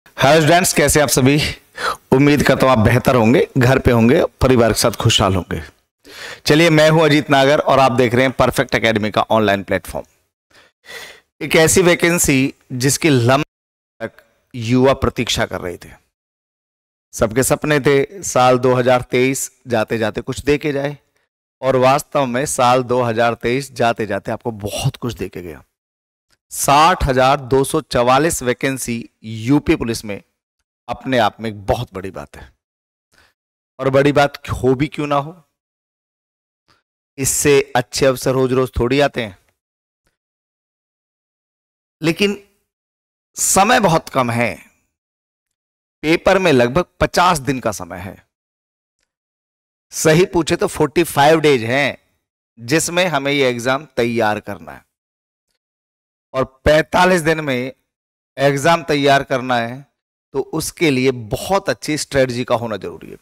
Hello students, कैसे आप सभी। उम्मीद करता हूँ आप बेहतर होंगे, घर पे होंगे, परिवार के साथ खुशहाल होंगे। चलिए, मैं हूं अजीत नागर और आप देख रहे हैं परफेक्ट एकेडमी का ऑनलाइन प्लेटफॉर्म। एक ऐसी वैकेंसी जिसकी लंबे तक युवा प्रतीक्षा कर रहे थे। सबके सपने थे साल 2023 जाते जाते कुछ दे के जाए, और वास्तव में साल 2023 जाते जाते आपको बहुत कुछ दे के गया। 60,244 वैकेंसी यूपी पुलिस में अपने आप में एक बहुत बड़ी बात है। और बड़ी बात हो भी क्यों ना हो, इससे अच्छे अवसर रोज रोज थोड़ी आते हैं। लेकिन समय बहुत कम है, पेपर में लगभग 50 दिन का समय है। सही पूछे तो 45 डेज हैं जिसमें हमें ये एग्जाम तैयार करना है, और 45 दिन में एग्जाम तैयार करना है तो उसके लिए बहुत अच्छी स्ट्रेटजी का होना जरूरी है।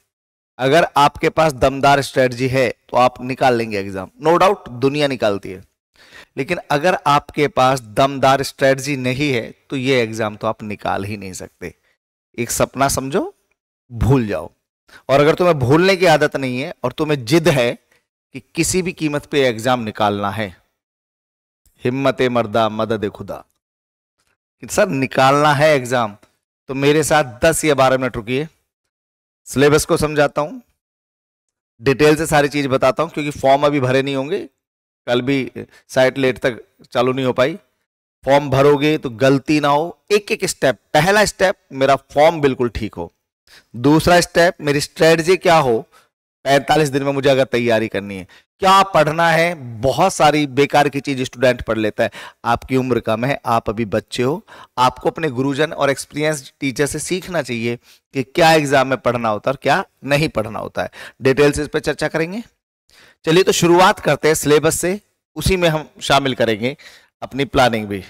अगर आपके पास दमदार स्ट्रेटजी है तो आप निकाल लेंगे एग्जाम, नो डाउट, दुनिया निकालती है। लेकिन अगर आपके पास दमदार स्ट्रेटजी नहीं है तो ये एग्जाम तो आप निकाल ही नहीं सकते। एक सपना समझो, भूल जाओ। और अगर तुम्हें भूलने की आदत नहीं है और तुम्हें जिद है कि किसी भी कीमत पे एग्जाम निकालना है, हिम्मत मर्दा मदद खुदा, कि सर निकालना है एग्जाम, तो मेरे साथ 10 या 12 मिनट रुकिए। सिलेबस को समझाता हूं, डिटेल से सारी चीज बताता हूं, क्योंकि फॉर्म अभी भरे नहीं होंगे, कल भी साइट लेट तक चालू नहीं हो पाई। फॉर्म भरोगे तो गलती ना हो, एक एक स्टेप। पहला स्टेप, मेरा फॉर्म बिल्कुल ठीक हो। दूसरा स्टेप, मेरी स्ट्रेटजी क्या हो 45 दिन में मुझे अगर तैयारी करनी है। क्या पढ़ना है, बहुत सारी बेकार की चीज स्टूडेंट पढ़ लेता है। आपकी उम्र कम है, आप अभी बच्चे हो, आपको अपने गुरुजन और एक्सपीरियंस टीचर से सीखना चाहिए कि क्या एग्जाम में पढ़ना होता है और क्या नहीं पढ़ना होता है। डिटेल से इस पर चर्चा करेंगे। चलिए तो शुरुआत करते हैं सिलेबस से, उसी में हम शामिल करेंगे अपनी प्लानिंग भी।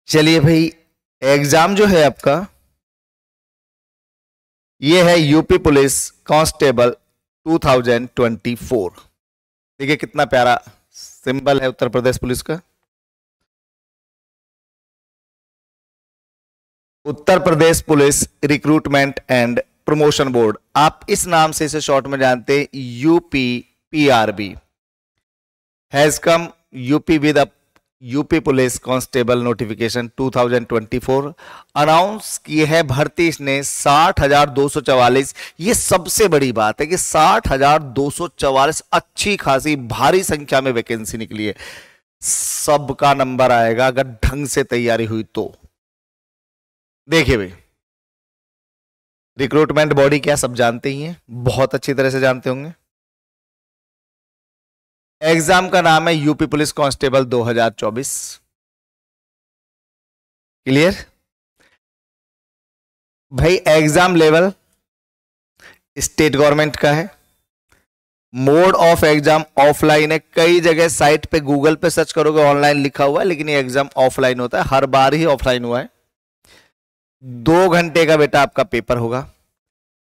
चलिए भाई, एग्जाम जो है आपका, ये है यूपी पुलिस कांस्टेबल 2024। देखिए कितना प्यारा सिंबल है उत्तर प्रदेश पुलिस का। Uttar Pradesh police recruitment and promotion board, आप इस नाम से इसे शॉर्ट में जानते हैं, UPPRB has come UP with UP police constable notification 2024। Announce किए है भर्ती इसने 60,244। ये सबसे बड़ी बात है कि 60,244 अच्छी खासी भारी संख्या में वैकेंसी निकली है। सबका नंबर आएगा अगर ढंग से तैयारी हुई तो। देखिए भाई, रिक्रूटमेंट बॉडी क्या सब जानते ही हैं, बहुत अच्छी तरह से जानते होंगे। एग्जाम का नाम है यूपी पुलिस कांस्टेबल 2024। क्लियर भाई। एग्जाम लेवल स्टेट गवर्नमेंट का है। मोड ऑफ एग्जाम ऑफलाइन है। कई जगह साइट पे गूगल पे सर्च करोगे ऑनलाइन लिखा हुआ है, लेकिन ये एग्जाम ऑफलाइन होता है। हर बार ही ऑफलाइन हुआ है। 2 घंटे का बेटा आपका पेपर होगा।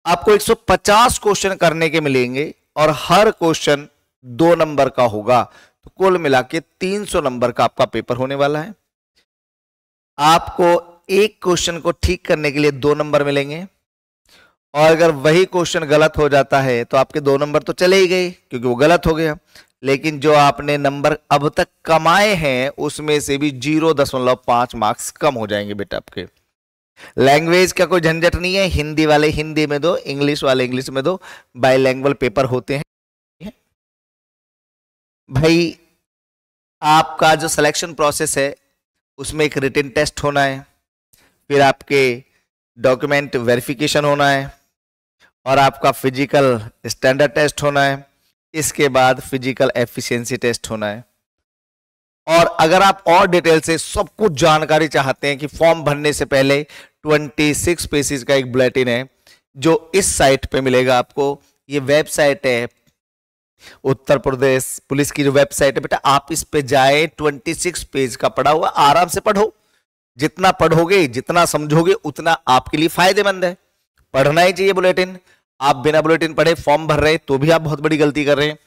आपको 150 क्वेश्चन करने के मिलेंगे और हर क्वेश्चन 2 नंबर का होगा, तो कुल मिला के 300 नंबर का आपका पेपर होने वाला है। आपको एक क्वेश्चन को ठीक करने के लिए 2 नंबर मिलेंगे, और अगर वही क्वेश्चन गलत हो जाता है तो आपके 2 नंबर तो चले ही गए क्योंकि वो गलत हो गया। लेकिन जो आपने नंबर अब तक कमाए हैं उसमें से भी 0.5 मार्क्स कम हो जाएंगे बेटा आपके। लैंग्वेज का कोई झंझट नहीं है, हिंदी वाले हिंदी में दो, इंग्लिश वाले इंग्लिश में दो, बाइलैंग्वेज पेपर होते हैं भाई। आपका जो सिलेक्शन प्रोसेस है उसमें एक रिटन टेस्ट होना है, फिर आपके डॉक्यूमेंट वेरिफिकेशन होना है, और आपका फिजिकल स्टैंडर्ड टेस्ट होना है। इसके बाद फिजिकल एफिशिएंसी टेस्ट होना है। और अगर आप और डिटेल से सब कुछ जानकारी चाहते हैं कि फॉर्म भरने से पहले 26 पेजेस का एक बुलेटिन है जो इस साइट पे मिलेगा आपको। ये वेबसाइट है उत्तर प्रदेश पुलिस की, जो वेबसाइट है बेटा, आप इस पे जाए, 26 पेज का पढ़ा हुआ, आराम से पढ़ो। जितना पढ़ोगे, जितना समझोगे, उतना आपके लिए फायदेमंद है। पढ़ना ही चाहिए बुलेटिन। आप बिना बुलेटिन पढ़े फॉर्म भर रहे तो भी आप बहुत बड़ी गलती कर रहे हैं।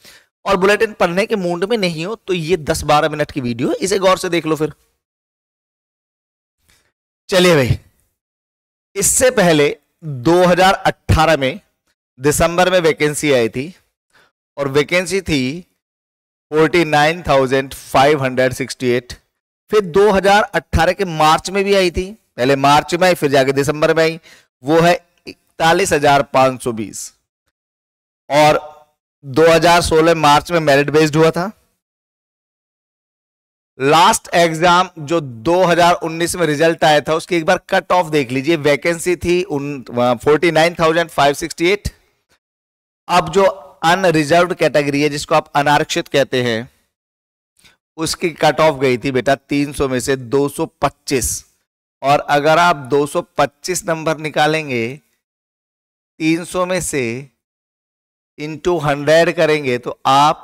और बुलेटिन पढ़ने के मूड में नहीं हो तो ये 10-12 मिनट की वीडियो है, इसे गौर से देख लो फिर। चलिए भाई, इससे पहले 2018 में दिसंबर में वैकेंसी आई थी और वैकेंसी थी 49,568। फिर 2018 के मार्च में भी आई थी, पहले मार्च में आई फिर जाके दिसंबर में आई, वो है 41,520। और 2016 मार्च में मेरिट बेस्ड हुआ था। लास्ट एग्जाम जो 2019 में रिजल्ट आया था उसकी एक बार कट ऑफ देख लीजिए, वैकेंसी थी 49,568। अब जो अनरिजर्व्ड कैटेगरी है जिसको आप अनारक्षित कहते हैं, उसकी कट ऑफ गई थी बेटा 300 में से 225। और अगर आप 225 नंबर निकालेंगे 300 में से इंटू 100 करेंगे तो आप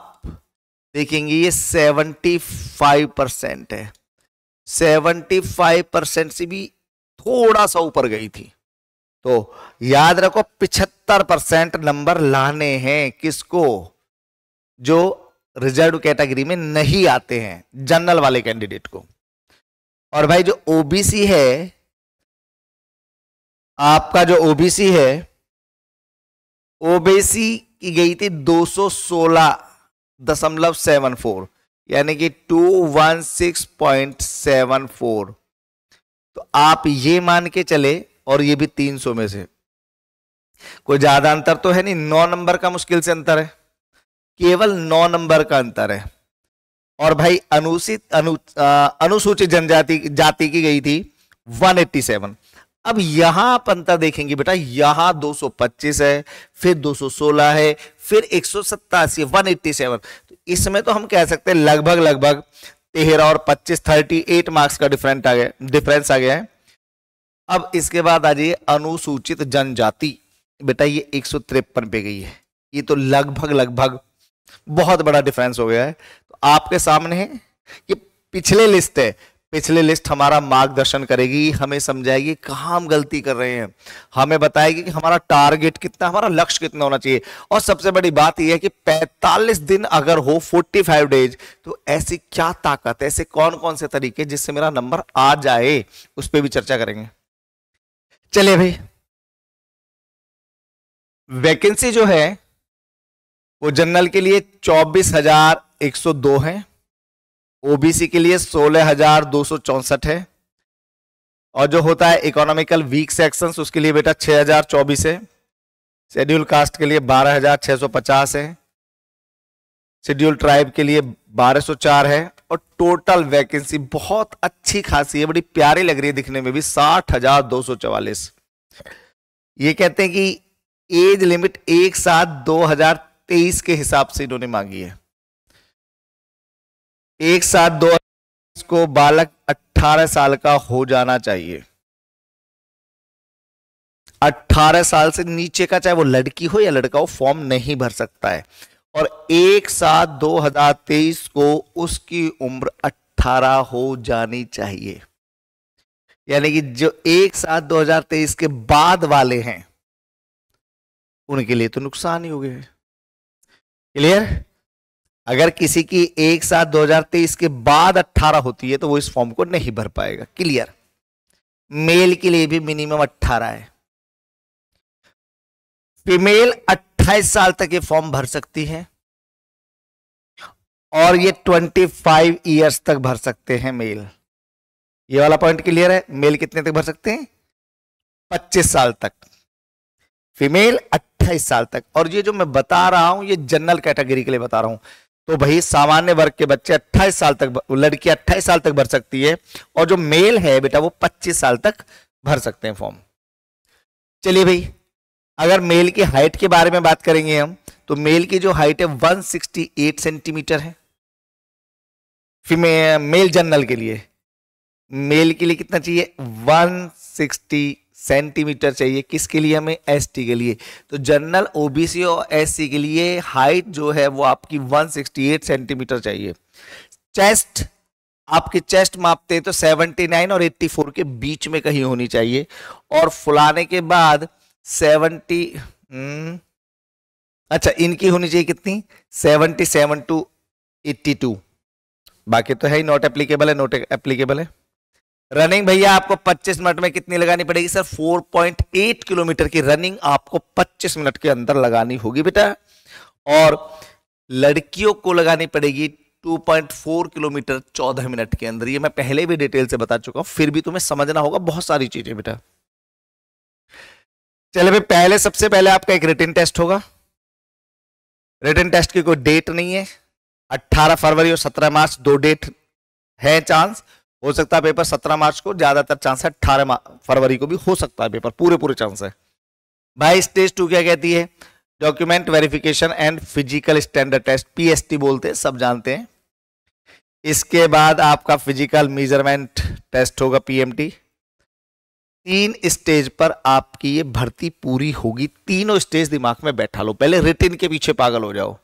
देखेंगे ये 75% है। 75% से भी थोड़ा सा ऊपर गई थी। तो याद रखो 75% नंबर लाने हैं किसको? जो रिजर्व कैटेगरी में नहीं आते हैं, जनरल वाले कैंडिडेट को। और भाई जो ओबीसी है, आपका जो ओबीसी है, ओबीसी की गई थी 216.74, यानी कि 216.74। तो आप ये मान के चले, और ये भी 300 में से, कोई ज्यादा अंतर तो है नहीं, 9 नंबर का मुश्किल से अंतर है, केवल 9 नंबर का अंतर है। और भाई अनुसूचित जनजाति जाति की गई थी 187। अब यहां आप अंतर देखेंगे बेटा, यहां 225 है, फिर 216 है, फिर 187, 187। तो इसमें तो हम कह सकते हैं लगभग 13 और 25, 38 मार्क्स का डिफरेंस आ गया है। अब इसके बाद आ जाइए अनुसूचित जनजाति, बेटा ये 153 पे गई है। ये तो लगभग बहुत बड़ा डिफरेंस हो गया है। तो आपके सामने है कि पिछले लिस्ट है, पिछले लिस्ट हमारा मार्गदर्शन करेगी, हमें समझाएगी कहां हम गलती कर रहे हैं, हमें बताएगी कि हमारा टारगेट कितना, हमारा लक्ष्य कितना होना चाहिए। और सबसे बड़ी बात यह है कि 45 दिन अगर हो, 45 डेज, तो ऐसी क्या ताकत, ऐसे कौन कौन से तरीके जिससे मेरा नंबर आ जाए, उस पर भी चर्चा करेंगे। चलिए भाई, वैकेंसी जो है वो जनरल के लिए 24,102 है, ओबीसी के लिए 16,264 है, और जो होता है इकोनॉमिकल वीक सेक्शंस उसके लिए बेटा 6,024 है, शेड्यूल कास्ट के लिए 12,650 है, शेड्यूल ट्राइब के लिए 1,204 है, और टोटल वैकेंसी बहुत अच्छी खासी है, बड़ी प्यारी लग रही है दिखने में भी, 60,244। ये कहते हैं कि एज लिमिट 1/7/2023 के हिसाब से इन्होंने मांगी है। 1/7/2023 को बालक 18 साल का हो जाना चाहिए। 18 साल से नीचे का, चाहे वो लड़की हो या लड़का हो, फॉर्म नहीं भर सकता है। और 1/7/2023 को उसकी उम्र 18 हो जानी चाहिए। यानी कि जो 1/7/2023 के बाद वाले हैं उनके लिए तो नुकसान ही हो गया। क्लियर? अगर किसी की 1/7/2023 के बाद 18 होती है तो वो इस फॉर्म को नहीं भर पाएगा। क्लियर? मेल के लिए भी मिनिमम 18 है। फीमेल 28 साल तक ये फॉर्म भर सकती है, और ये 25 ईयर्स तक भर सकते हैं मेल। ये वाला पॉइंट क्लियर है? मेल कितने तक भर सकते हैं? 25 साल तक, फीमेल 28 साल तक। और ये जो मैं बता रहा हूं ये जनरल कैटेगरी के लिए बता रहा हूं। तो भाई सामान्य वर्ग के बच्चे 28 साल तक, लड़की 28 साल तक भर सकती है, और जो मेल है बेटा वो 25 साल तक भर सकते हैं फॉर्म। चलिए भाई, अगर मेल की हाइट के बारे में बात करेंगे हम, तो मेल की जो हाइट है 168 सेंटीमीटर है। फीमेल मेल जनरल के लिए, मेल के लिए कितना चाहिए? 160 सेंटीमीटर चाहिए। किसके लिए? हमें एसटी के लिए। तो जनरल, ओबीसी और एससी के लिए हाइट जो है वो आपकी 168 सेंटीमीटर चाहिए। चेस्ट, आपकी चेस्ट मापते हैं तो 79 और 84 के बीच में कहीं होनी चाहिए, और फुलाने के बाद 70 अच्छा इनकी होनी चाहिए कितनी? 77 to 82। बाकी तो है ही नॉट एप्लीकेबल है, नॉट एप्लीकेबल है। रनिंग भैया आपको 25 मिनट में कितनी लगानी पड़ेगी सर? 4.8 किलोमीटर की रनिंग आपको 25 मिनट के अंदर लगानी होगी बेटा। और लड़कियों को लगानी पड़ेगी 2.4 किलोमीटर 14 मिनट के अंदर। ये मैं पहले भी डिटेल से बता चुका हूं, फिर भी तुम्हें समझना होगा बहुत सारी चीजें बेटा। चले भाई, पहले सबसे पहले आपका एक रिटन टेस्ट होगा। रिटन टेस्ट की कोई डेट नहीं है, 18 फरवरी और 17 मार्च 2 डेट है। चांस हो सकता है पेपर 17 मार्च को, ज्यादातर चांस है 18 फरवरी को भी हो सकता है पेपर, पूरे चांस है भाई। स्टेज 2 क्या कहती है? Document verification and physical standard test, PST बोलते हैं, सब जानते हैं। इसके बाद आपका फिजिकल मेजरमेंट टेस्ट होगा, पीएमटी। 3 स्टेज पर आपकी ये भर्ती पूरी होगी। तीनों स्टेज दिमाग में बैठा लो, पहले रिटन के पीछे पागल हो जाओ।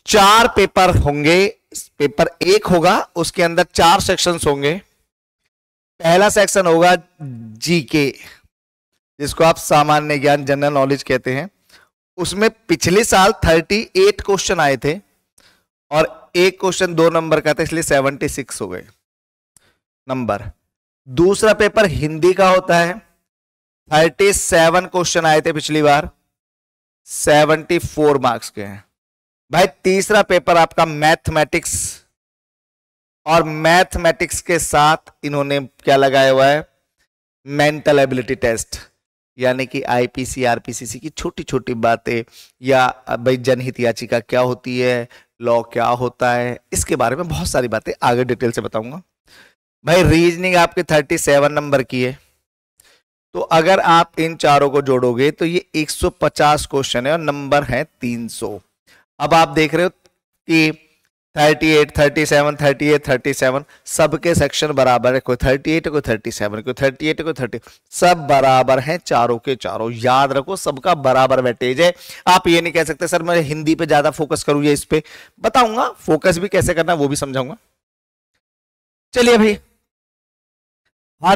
4 पेपर होंगे, पेपर 1 होगा, उसके अंदर 4 सेक्शंस होंगे। पहला सेक्शन होगा जीके, जिसको आप सामान्य ज्ञान जनरल नॉलेज कहते हैं। उसमें पिछले साल 38 क्वेश्चन आए थे और एक क्वेश्चन 2 नंबर का था, इसलिए 76 हो गए नंबर। दूसरा पेपर हिंदी का होता है, 37 क्वेश्चन आए थे पिछली बार, 74 मार्क्स के हैं भाई। तीसरा पेपर आपका मैथमेटिक्स, और मैथमेटिक्स के साथ इन्होंने क्या लगाया हुआ है? मेंटल एबिलिटी टेस्ट, यानी कि आईपीसी आरपीसीसी की छोटी छोटी बातें, या भाई जनहित याचिका क्या होती है, लॉ क्या होता है, इसके बारे में बहुत सारी बातें आगे डिटेल से बताऊंगा भाई। रीजनिंग आपके 37 नंबर की है, तो अगर आप इन चारों को जोड़ोगे तो ये 150 क्वेश्चन है और नंबर है 300। अब आप देख रहे हो कि 38, 37, 38, 37 सबके सेक्शन बराबर है, कोई 38 कोई 37, कोई 38 कोई 30, सब बराबर हैं चारों के चारों। याद रखो, सबका बराबर वेटेज है। आप ये नहीं कह सकते सर मैं हिंदी पे ज्यादा फोकस करूं या इस पे, बताऊंगा फोकस भी कैसे करना वो भी समझाऊंगा। चलिए भाई, हाँ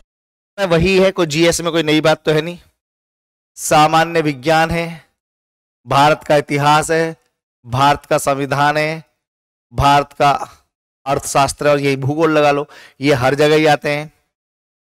वही है, कोई जीएस में कोई नई बात तो है नहीं। सामान्य विज्ञान है, भारत का इतिहास है, भारत का संविधान है, भारत का अर्थशास्त्र, और यही भूगोल लगा लो, ये हर जगह ही आते हैं।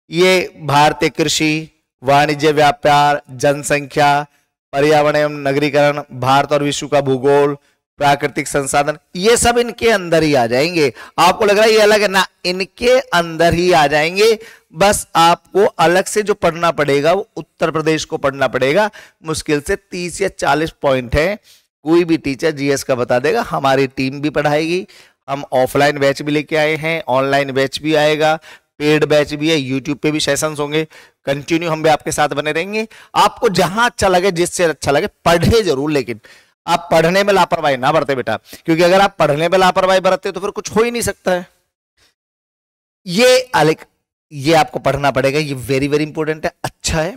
ये भारतीय कृषि, वाणिज्य, व्यापार, जनसंख्या, पर्यावरण एवं नगरीकरण, भारत और विश्व का भूगोल, प्राकृतिक संसाधन, ये सब इनके अंदर ही आ जाएंगे। आपको लग रहा है ये अलग है ना, इनके अंदर ही आ जाएंगे। बस आपको अलग से जो पढ़ना पड़ेगा वो उत्तर प्रदेश को पढ़ना पड़ेगा। मुश्किल से 30 या 40 पॉइंट है, कोई भी टीचर जीएस का बता देगा। हमारी टीम भी पढ़ाएगी, हम ऑफलाइन बैच भी लेके आए हैं, ऑनलाइन बैच भी आएगा, पेड बैच भी है, यूट्यूब पे भी सेशंस होंगे, कंटिन्यू हम भी आपके साथ बने रहेंगे। आपको जहां अच्छा लगे, जिससे अच्छा लगे, पढ़े जरूर, लेकिन आप पढ़ने में लापरवाही ना बरते बेटा, क्योंकि अगर आप पढ़ने में लापरवाही बरतते तो फिर कुछ हो ही नहीं सकता है। ये आपको पढ़ना पड़ेगा, ये वेरी वेरी इंपॉर्टेंट है। अच्छा है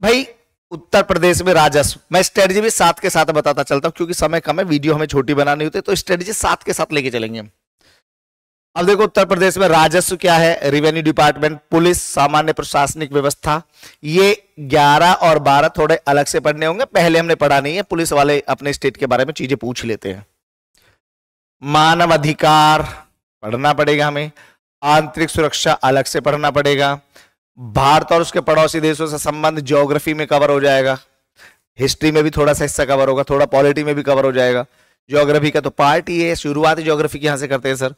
भाई, उत्तर प्रदेश में राजस्व, मैं स्ट्रेटजी भी साथ के साथ बताता चलता हूं, क्योंकि समय कम है, वीडियो हमें छोटी बनानी होती है, तो स्ट्रेटजी साथ के साथ लेके चलेंगे। अब देखो उत्तर प्रदेश में राजस्व क्या है, रेवेन्यू डिपार्टमेंट, पुलिस, सामान्य प्रशासनिक व्यवस्था। ये 11 और 12 थोड़े अलग से पढ़ने होंगे, पहले हमने पढ़ा नहीं है, पुलिस वाले अपने स्टेट के बारे में चीजें पूछ लेते हैं। मानव अधिकार पढ़ना पड़ेगा हमें, आंतरिक सुरक्षा अलग से पढ़ना पड़ेगा, भारत और उसके पड़ोसी देशों से संबंध ज्योग्राफी में कवर हो जाएगा, हिस्ट्री में भी थोड़ा सा हिस्सा कवर होगा, थोड़ा पॉलिटी में भी कवर हो जाएगा। ज्योग्राफी का तो पार्ट ही है, शुरुआत ही ज्योग्राफी की यहां से करते हैं सर।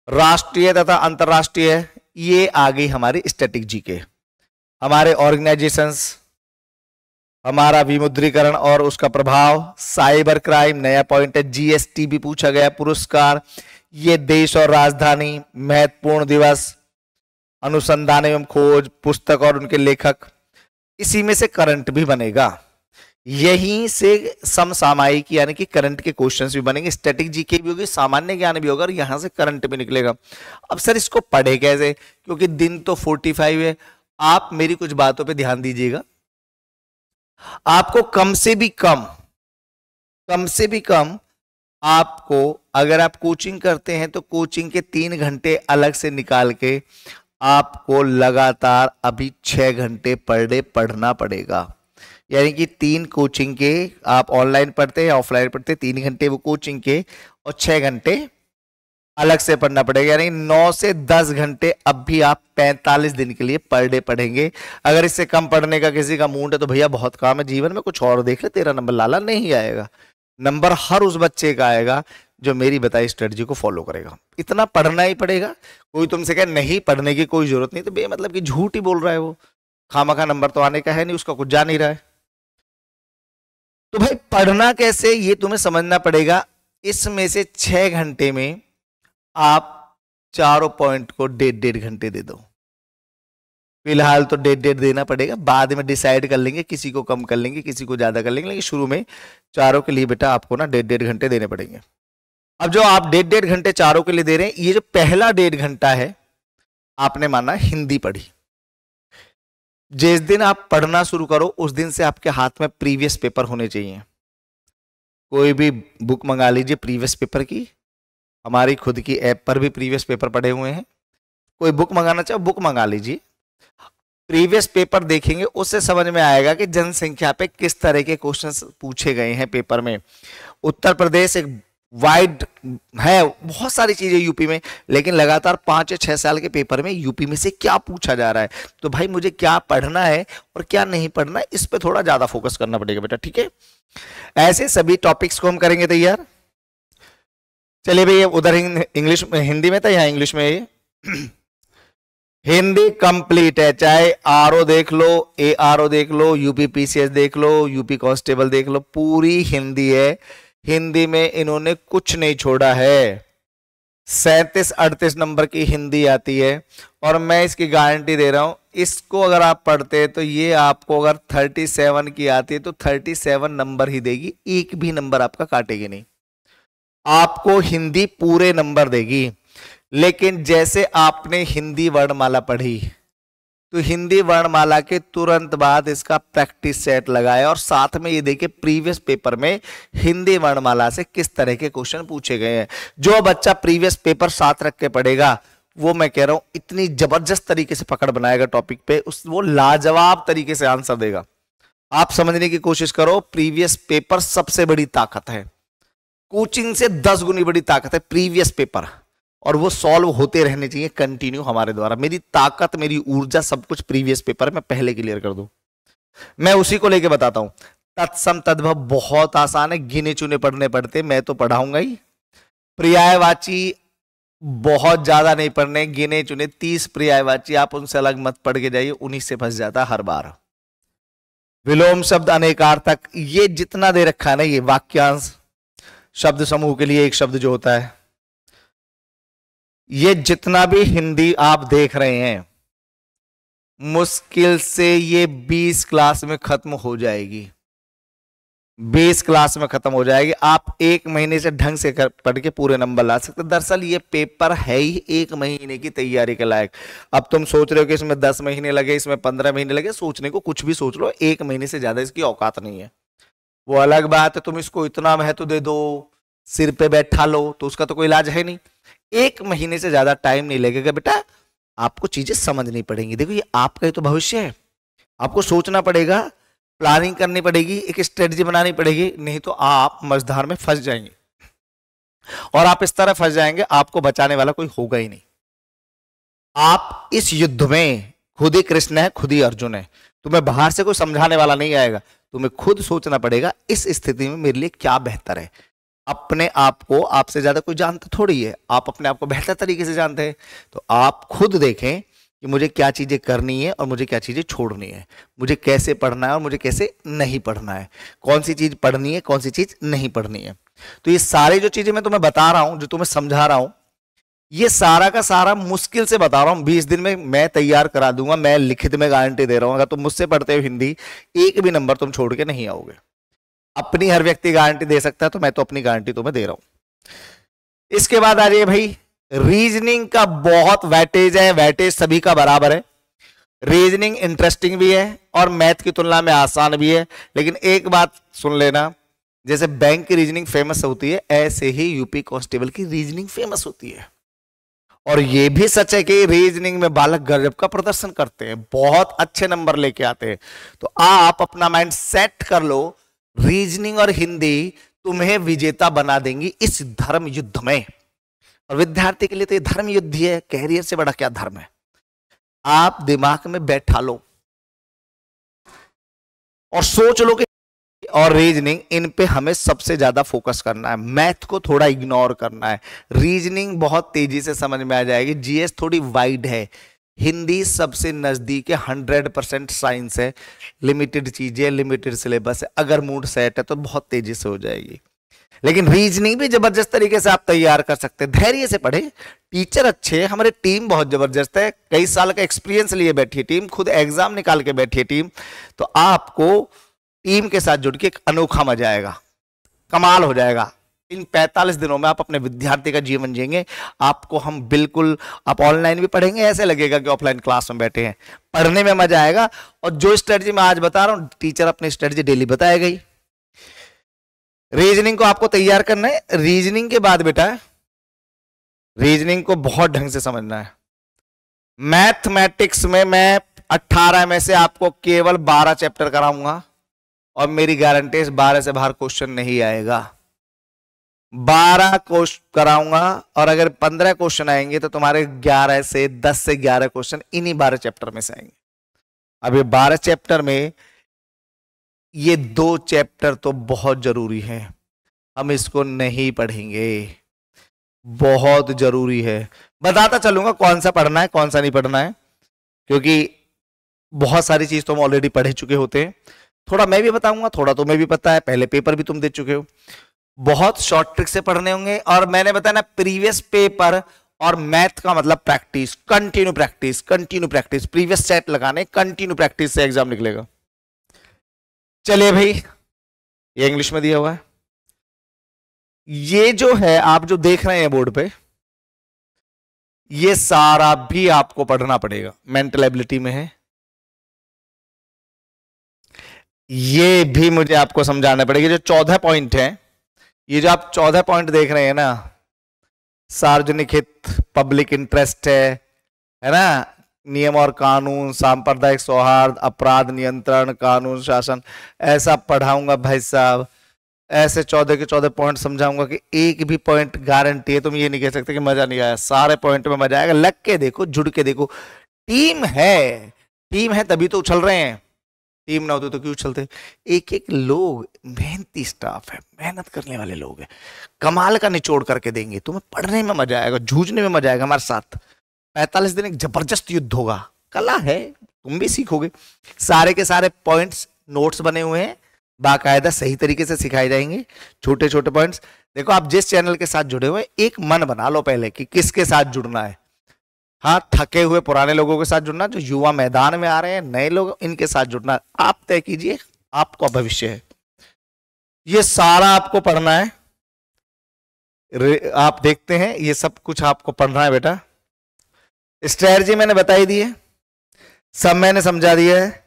राष्ट्रीय तथा अंतरराष्ट्रीय, ये आ गई हमारी स्टैटिक जीके। हमारे ऑर्गेनाइजेशंस, हमारा विमुद्रीकरण और उसका प्रभाव, साइबर क्राइम नया पॉइंट है, जीएसटी भी पूछा गया, पुरस्कार, ये देश और राजधानी, महत्वपूर्ण दिवस, अनुसंधान एवं खोज, पुस्तक और उनके लेखक, इसी में से करंट भी बनेगा, यहीं से समसामयिक यानी कि करंट के क्वेश्चंस भी बनेंगे। स्टैटिक जीके भी होगी, सामान्य ज्ञान भी होगा, और यहां से करंट भी निकलेगा। अब सर इसको पढ़े कैसे, क्योंकि दिन तो 45 है। आप मेरी कुछ बातों पे ध्यान दीजिएगा, आपको कम से भी कम आपको, अगर आप कोचिंग करते हैं तो कोचिंग के 3 घंटे अलग से निकाल के आपको लगातार अभी 6 घंटे पर डे पढ़ना पड़ेगा। यानी कि 3 कोचिंग के, आप ऑनलाइन पढ़ते हैं ऑफलाइन पढ़ते हैं, 3 घंटे वो कोचिंग के और 6 घंटे अलग से पढ़ना पड़ेगा, यानी 9 से 10 घंटे अब भी आप 45 दिन के लिए पर डे पढ़ेंगे। अगर इससे कम पढ़ने का किसी का मूड है तो भैया बहुत काम है जीवन में, कुछ और देख ले, तेरा नंबर लाला नहीं आएगा। नंबर हर उस बच्चे का आएगा जो मेरी बताई स्ट्रेटजी को फॉलो करेगा। इतना पढ़ना ही पड़ेगा। कोई तुमसे कहे नहीं पढ़ने की कोई जरूरत नहीं, तो बेमतलब की झूठ ही बोल रहा है वो, खामखा नंबर तो आने का है नहीं, उसका कुछ जा नहीं रहा है। तो भाई पढ़ना कैसे ये तुम्हें समझना पड़ेगा। इसमें से 6 घंटे में आप चारों पॉइंट को 1.5 घंटे दे दो। फिलहाल तो 1.5 देना पड़ेगा, बाद में डिसाइड कर लेंगे, किसी को कम कर लेंगे, किसी को ज्यादा कर लेंगे, लेकिन शुरू में चारों के लिए बेटा आपको ना 1.5 घंटे देने पड़ेंगे। अब जो आप 1.5 घंटे चारों के लिए दे रहे हैं, ये जो पहला 1.5 घंटा है आपने माना हिंदी पढ़ी। जिस दिन आप पढ़ना शुरू करो उस दिन से आपके हाथ में प्रीवियस पेपर होने चाहिए। कोई भी बुक मंगा लीजिए प्रीवियस पेपर की, हमारी खुद की ऐप पर भी प्रीवियस पेपर पड़े हुए हैं। कोई बुक मंगाना चाहे बुक मंगा लीजिए, प्रीवियस पेपर देखेंगे, उससे समझ में आएगा कि जनसंख्या पे किस तरह के क्वेश्चंस पूछे गए हैं पेपर में। उत्तर प्रदेश एक वाइड है, बहुत सारी चीजें यूपी में, लेकिन लगातार 5 या 6 साल के पेपर में यूपी में से क्या पूछा जा रहा है। तो भाई मुझे क्या पढ़ना है और क्या नहीं पढ़ना है, इस पे थोड़ा ज्यादा फोकस करना पड़ेगा बेटा, ठीक है। ऐसे सभी टॉपिक्स को हम करेंगे तैयार। चलिए भैया, उधर इंग्लिश हिंदी में था, यहाँ इंग्लिश में ये हिंदी कंप्लीट है, चाहे आरओ देख लो, ARO देख लो, यूपी PCS देख लो, यूपी कांस्टेबल देख लो, पूरी हिंदी है। हिंदी में इन्होंने कुछ नहीं छोड़ा है। 37-38 नंबर की हिंदी आती है, और मैं इसकी गारंटी दे रहा हूं, इसको अगर आप पढ़ते हैं तो ये आपको अगर 37 की आती है तो 37 नंबर ही देगी, एक भी नंबर आपका काटेगी नहीं, आपको हिंदी पूरे नंबर देगी। लेकिन जैसे आपने हिंदी वर्णमाला पढ़ी तो हिंदी वर्णमाला के तुरंत बाद इसका प्रैक्टिस सेट लगाया, और साथ में ये देखिए प्रीवियस पेपर में हिंदी वर्णमाला से किस तरह के क्वेश्चन पूछे गए हैं। जो बच्चा प्रीवियस पेपर साथ रख के पढ़ेगा, वो मैं कह रहा हूं इतनी जबरदस्त तरीके से पकड़ बनाएगा टॉपिक पे, वो लाजवाब तरीके से आंसर देगा। आप समझने की कोशिश करो, प्रीवियस पेपर सबसे बड़ी ताकत है, कोचिंग से 10 गुनी बड़ी ताकत है प्रीवियस पेपर, और वो सॉल्व होते रहने चाहिए कंटिन्यू हमारे द्वारा। मेरी ताकत, मेरी ऊर्जा, सब कुछ प्रीवियस पेपर में पहले क्लियर कर दूं। मैं उसी को लेके बताता हूं। तत्सम तद्भव बहुत आसान है, गिने चुने पढ़ने पड़ते, मैं तो पढ़ाऊंगा ही। पर्यायवाची बहुत ज्यादा नहीं पढ़ने, गिने चुने 30 पर्यायवाची, आप उनसे अलग मत पढ़ के जाइए, उन्हीं से फंस जाता हर बार। विलोम शब्द, अनेकार्थक, ये जितना दे रखा है ना, ये वाक्यांश शब्द समूह के लिए एक शब्द जो होता है, ये जितना भी हिंदी आप देख रहे हैं, मुश्किल से ये 20 क्लास में खत्म हो जाएगी, 20 क्लास में खत्म हो जाएगी। आप 1 महीने से ढंग से पढ़ के पूरे नंबर ला सकते। दरअसल ये पेपर है ही 1 महीने की तैयारी के लायक। अब तुम सोच रहे हो कि इसमें 10 महीने लगे, इसमें 15 महीने लगे, सोचने को कुछ भी सोच लो, 1 महीने से ज्यादा इसकी औकात नहीं है। वो अलग बात है, तुम इसको इतना महत्व दे दो, सिर पे बैठा लो, तो उसका तो कोई इलाज है नहीं। 1 महीने से ज्यादा टाइम नहीं लगेगा बेटा, आपको चीजें समझनी पड़ेंगी। देखो ये आपका ही तो भविष्य है, आपको सोचना पड़ेगा, प्लानिंग करनी पड़ेगी, एक स्ट्रेटजी बनानी पड़ेगी, नहीं तो आप मझधार में फंस जाएंगे, और आप इस तरह फंस जाएंगे आपको बचाने वाला कोई होगा ही नहीं। आप इस युद्ध में खुद ही कृष्ण है, खुद ही अर्जुन है, तुम्हें बाहर से कोई समझाने वाला नहीं आएगा, तुम्हें खुद सोचना पड़ेगा इस स्थिति में मेरे लिए क्या बेहतर है। अपने आप को आपसे ज्यादा कोई जानता थोड़ी है, आप अपने आप को बेहतर तरीके से जानते हैं। तो आप खुद देखें कि मुझे क्या चीजें करनी है और मुझे क्या चीजें छोड़नी है, मुझे कैसे पढ़ना है और मुझे कैसे नहीं पढ़ना है, कौन सी चीज पढ़नी है, कौन सी चीज नहीं पढ़नी है। तो ये सारी जो चीजें मैं तुम्हें बता रहा हूं, जो तुम्हें समझा रहा हूं, ये सारा का सारा मुश्किल से बता रहा हूं, 20 दिन में मैं तैयार करा दूंगा, मैं लिखित में गारंटी दे रहा हूं। अगर तुम मुझसे पढ़ते हो हिंदी, एक भी नंबर तुम छोड़ के नहीं आओगे। अपनी हर व्यक्ति गारंटी दे सकता है, तो मैं तो अपनी गारंटी तुम्हें दे रहा हूं। इसके बाद आ जाइए भाई, रीजनिंग का बहुत वेटेज है, वेटेज सभी का बराबर है। रीजनिंग इंटरेस्टिंग भी है और मैथ की तुलना में आसान भी है, लेकिन एक बात सुन लेना, जैसे बैंक की रीजनिंग फेमस होती है, ऐसे ही यूपी कांस्टेबल की रीजनिंग फेमस होती है। और यह भी सच है कि रीजनिंग में बालक गजब का प्रदर्शन करते हैं, बहुत अच्छे नंबर लेके आते हैं। तो आप अपना माइंड सेट कर लो, रीजनिंग और हिंदी तुम्हें विजेता बना देंगी इस धर्म युद्ध में। और विद्यार्थी के लिए तो ये धर्म युद्ध ही है, कैरियर से बड़ा क्या धर्म है। आप दिमाग में बैठा लो और सोच लो कि और रीजनिंग, इन पे हमें सबसे ज्यादा फोकस करना है, मैथ को थोड़ा इग्नोर करना है। रीजनिंग बहुत तेजी से समझ में आ जाएगी, जीएस थोड़ी वाइड है, हिंदी सबसे नजदीक है, 100% साइंस है, लिमिटेड चीजें, लिमिटेड सिलेबस है, अगर मूड सेट है तो बहुत तेजी से हो जाएगी। लेकिन रीजनिंग भी जबरदस्त तरीके से आप तैयार कर सकते हैं, धैर्य से पढ़े, टीचर अच्छे हैं, हमारी टीम बहुत जबरदस्त है, कई साल का एक्सपीरियंस लिए बैठी है टीम, खुद एग्जाम निकाल के बैठी है टीम, तो आपको टीम के साथ जुड़ के एक अनोखा मजा आएगा, कमाल हो जाएगा। इन 45 दिनों में आप अपने विद्यार्थी का जीवन जिएंगे। आपको हम बिल्कुल, आप ऑनलाइन भी पढ़ेंगे, ऐसे लगेगा कि ऑफलाइन क्लास में बैठे हैं, पढ़ने में मजा आएगा। और जो स्ट्रेटजी मैं आज बता रहा हूं, टीचर अपनी स्ट्रेटजी डेली बताएगा ही। रीजनिंग को आपको तैयार करना है। रीजनिंग के बाद बेटा, रीजनिंग को बहुत ढंग से समझना है। मैथमेटिक्स में मैं 18 में से आपको केवल 12 चैप्टर कराऊंगा और मेरी गारंटी है 12 से बाहर क्वेश्चन नहीं आएगा। 12 क्वेश्चन कराऊंगा और अगर 15 क्वेश्चन आएंगे तो तुम्हारे 10 से 11 क्वेश्चन इन्हीं 12 चैप्टर में से आएंगे। अब ये 12 चैप्टर में ये 2 चैप्टर तो बहुत जरूरी है, हम इसको नहीं पढ़ेंगे, बहुत जरूरी है। बताता चलूंगा कौन सा पढ़ना है कौन सा नहीं पढ़ना है, क्योंकि बहुत सारी चीज तो हम ऑलरेडी पढ़ चुके होते हैं। थोड़ा मैं भी बताऊंगा, थोड़ा तुम्हें भी पता है, पहले पेपर भी तुम दे चुके हो। बहुत शॉर्ट ट्रिक से पढ़ने होंगे, और मैंने बताया ना, प्रीवियस पेपर और मैथ का मतलब practice, continue practice, continue practice, previous set लगाने, कंटिन्यू प्रैक्टिस से एग्जाम निकलेगा। चलिए भाई, ये इंग्लिश में दिया हुआ है। ये जो है आप जो देख रहे हैं बोर्ड पे, ये सारा भी आपको पढ़ना पड़ेगा, मेंटल एबिलिटी में है। ये भी मुझे आपको समझाना पड़ेगा। जो 14 पॉइंट है, ये जो आप 14 पॉइंट देख रहे हैं ना, सार्वजनिक हित, पब्लिक इंटरेस्ट है ना, नियम और कानून, सांप्रदायिक सौहार्द, अपराध नियंत्रण, कानून शासन, ऐसा पढ़ाऊंगा भाई साहब, ऐसे 14 के 14 पॉइंट समझाऊंगा कि एक भी पॉइंट गारंटी है, तुम ये नहीं कह सकते कि मजा नहीं आया, सारे पॉइंट में मजा आएगा। लग के देखो, जुड़ के देखो, टीम है तभी तो उछल रहे हैं, टीम ना होती तो क्यों उछलते। एक एक लोग, मेहनती स्टाफ है, मेहनत करने वाले लोग हैं, कमाल का निचोड़ करके देंगे, तुम्हें पढ़ने में मजा आएगा, जूझने में मजा आएगा। हमारे साथ 45 दिन एक जबरदस्त युद्ध होगा, कला है, तुम भी सीखोगे। सारे के सारे पॉइंट्स नोट्स बने हुए हैं, बाकायदा सही तरीके से सिखाए जाएंगे, छोटे छोटे पॉइंट्स। देखो, आप जिस चैनल के साथ जुड़े हुए, एक मन बना लो पहले कि किसके साथ जुड़ना है। हाँ, थके हुए पुराने लोगों के साथ जुड़ना, जो युवा मैदान में आ रहे हैं, नए लोग, इनके साथ जुड़ना। आप तय कीजिए, आपका भविष्य है, ये सारा आपको पढ़ना है। आप देखते हैं, ये सब कुछ आपको पढ़ना है बेटा। स्ट्रेटजी मैंने बताई दी है, सब मैंने समझा दिया है।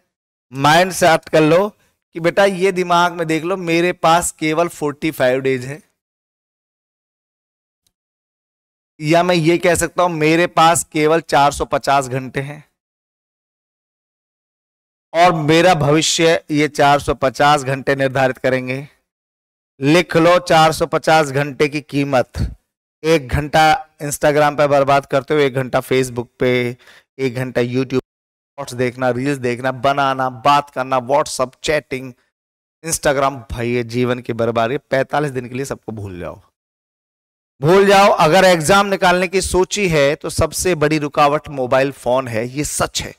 माइंड सेट कर लो कि बेटा, ये दिमाग में देख लो, मेरे पास केवल 45 डेज है, या मैं ये कह सकता हूं मेरे पास केवल 450 घंटे हैं, और मेरा भविष्य ये 450 घंटे निर्धारित करेंगे। लिख लो 450 घंटे की कीमत। 1 घंटा इंस्टाग्राम पे बर्बाद करते हो, 1 घंटा फेसबुक पे, 1 घंटा यूट्यूब शॉर्ट्स देखना, रील्स देखना, बनाना, बात करना, व्हाट्सअप, चैटिंग, इंस्टाग्राम, भाई ये जीवन की बर्बादी। 45 दिन के लिए सबको भूल जाओ, भूल जाओ। अगर एग्जाम निकालने की सोची है तो सबसे बड़ी रुकावट मोबाइल फोन है, ये सच है,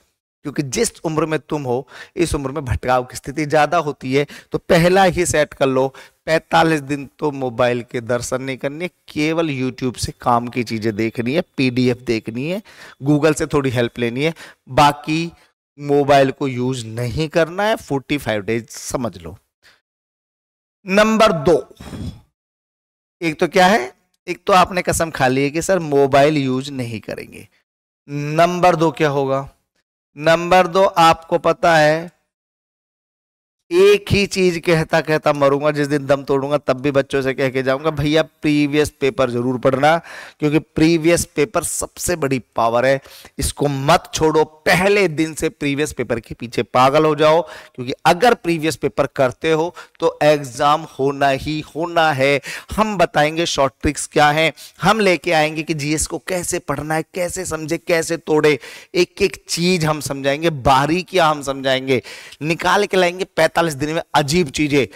क्योंकि जिस उम्र में तुम हो, इस उम्र में भटकाव की स्थिति ज्यादा होती है। तो पहला ही सेट कर लो, 45 दिन तो मोबाइल के दर्शन नहीं करने, केवल यूट्यूब से काम की चीजें देखनी है, पीडीएफ देखनी है, गूगल से थोड़ी हेल्प लेनी है, बाकी मोबाइल को यूज नहीं करना है। 45 डेज समझ लो। नंबर 2, एक तो क्या है, एक तो आपने कसम खा ली है कि सर मोबाइल यूज नहीं करेंगे। नंबर 2 क्या होगा? नंबर 2, आपको पता है एक ही चीज कहता कहता मरूंगा, जिस दिन दम तोड़ूंगा तब भी बच्चों से कह के जाऊंगा, भैया प्रीवियस पेपर जरूर पढ़ना, क्योंकि प्रीवियस पेपर सबसे बड़ी पावर है, इसको मत छोड़ो। पहले दिन से प्रीवियस पेपर के पीछे पागल हो जाओ, क्योंकि अगर प्रीवियस पेपर करते हो तो एग्जाम होना ही होना है। हम बताएंगे शॉर्ट ट्रिक्स क्या है, हम लेके आएंगे कि जीएस को कैसे पढ़ना है, कैसे समझे, कैसे तोड़े, एक एक चीज हम समझाएंगे, बारीकियां हम समझाएंगे, निकाल के लाएंगे 45 दिन में अजीब चीजें।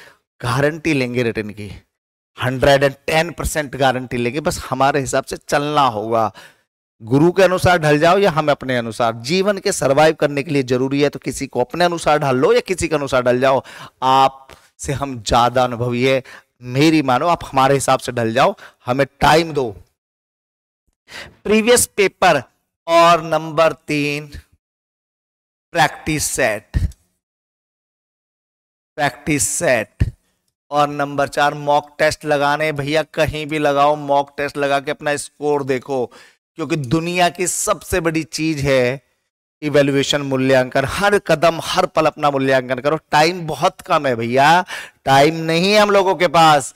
गारंटी लेंगे रिटर्न की, 110% गारंटी लेंगे, बस हमारे हिसाब से चलना होगा। गुरु के अनुसार ढल जाओ या हम अपने अनुसार। जीवन के सरवाइव करने के लिए जरूरी है तो किसी को अपने अनुसार ढल लो या किसी के अनुसार ढल जाओ। आप से हम ज्यादा अनुभवी है, मेरी मानो, आप हमारे हिसाब से ढल जाओ, हमें टाइम दो। प्रीवियस पेपर और number 3 practice set, practice set. और नंबर 4 मॉक टेस्ट लगाने। भैया कहीं भी लगाओ, मॉक टेस्ट लगा के अपना स्कोर देखो, क्योंकि दुनिया की सबसे बड़ी चीज है इवैल्यूएशन, मूल्यांकन। हर कदम हर पल अपना मूल्यांकन करो। टाइम बहुत कम है भैया, टाइम नहीं है हम लोगों के पास,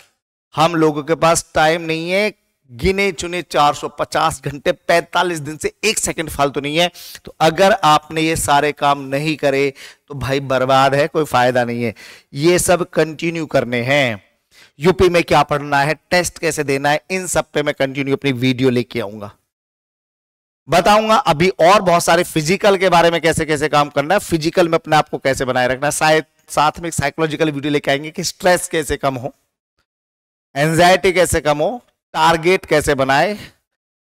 हम लोगों के पास टाइम नहीं है। गिने चुने 450 घंटे, 45 दिन से 1 सेकंड फालतू नहीं है। तो अगर आपने ये सारे काम नहीं करे तो भाई बर्बाद है, कोई फायदा नहीं है। ये सब कंटिन्यू करने हैं। यूपी में क्या पढ़ना है, टेस्ट कैसे देना है, इन सब पे मैं कंटिन्यू अपनी वीडियो लेके आऊंगा, बताऊंगा। अभी और बहुत सारे फिजिकल के बारे में कैसे कैसे काम करना है, फिजिकल में अपने आप को कैसे बनाए रखना है। शायद साथ में एक साइकोलॉजिकल वीडियो लेके आएंगे कि स्ट्रेस कैसे कम हो, एंजाइटी कैसे कम हो, टारगेट कैसे बनाए,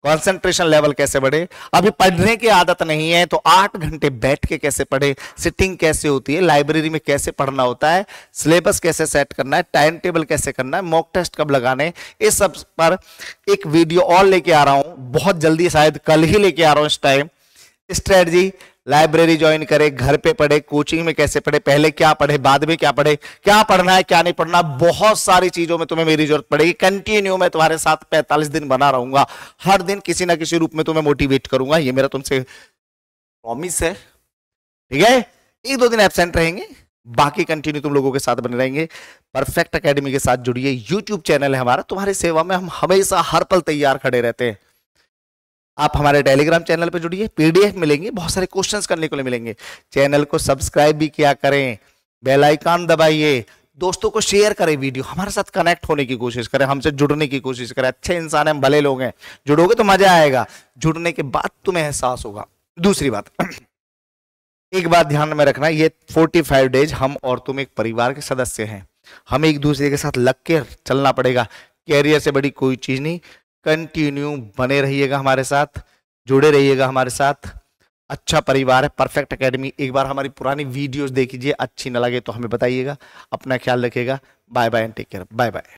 कंसंट्रेशन लेवल कैसे बढ़े। अभी पढ़ने की आदत नहीं है तो 8 घंटे बैठ के कैसे पढ़े, सिटिंग कैसे होती है, लाइब्रेरी में कैसे पढ़ना होता है, सिलेबस कैसे सेट करना है, टाइम टेबल कैसे करना है, मॉक टेस्ट कब लगाने, इस सब पर एक वीडियो और लेके आ रहा हूं बहुत जल्दी, शायद कल ही लेके आ रहा हूं इस टाइम। स्ट्रेटजी, लाइब्रेरी ज्वाइन करे, घर पे पढ़े, कोचिंग में कैसे पढ़े, पहले क्या पढ़े, बाद में क्या पढ़े, क्या पढ़ना है क्या नहीं पढ़ना, बहुत सारी चीजों में तुम्हें मेरी जरूरत पड़ेगी। कंटिन्यू मैं तुम्हारे साथ 45 दिन बना रहूंगा, हर दिन किसी ना किसी रूप में तुम्हें मोटिवेट करूंगा, ये मेरा तुमसे प्रॉमिस है, ठीक है। 1-2 दिन एब्सेंट रहेंगे, बाकी कंटिन्यू तुम लोगों के साथ बने रहेंगे। परफेक्ट एकेडमी के साथ जुड़िए, यूट्यूब चैनल है हमारा, तुम्हारी सेवा में हम हमेशा हर पल तैयार खड़े रहते हैं। आप हमारे टेलीग्राम चैनल पे जुड़िए, पीडीएफ मिलेंगे, बहुत सारे क्वेश्चंस करने को मिलेंगे। चैनल को सब्सक्राइब भी किया करें, बेल आइकन दबाइए, दोस्तों को शेयर करें, वीडियो हमारे साथ कनेक्ट होने की कोशिश करें, हमसे जुड़ने की कोशिश करें। अच्छे इंसान हैं, भले लोग हैं, जुड़ोगे तो मजा आएगा, जुड़ने के बाद तुम्हें एहसास होगा। दूसरी बात, एक बात ध्यान में रखना, ये 45 डेज हम और तुम एक परिवार के सदस्य हैं, हमें एक दूसरे के साथ लग के चलना पड़ेगा। कैरियर से बड़ी कोई चीज नहीं, कंटिन्यू बने रहिएगा हमारे साथ, जुड़े रहिएगा हमारे साथ। अच्छा परिवार है परफेक्ट एकेडमी। एक बार हमारी पुरानी वीडियोस देख लीजिए, अच्छी ना लगे तो हमें बताइएगा। अपना ख्याल रखिएगा। Bye bye and take care. Bye bye.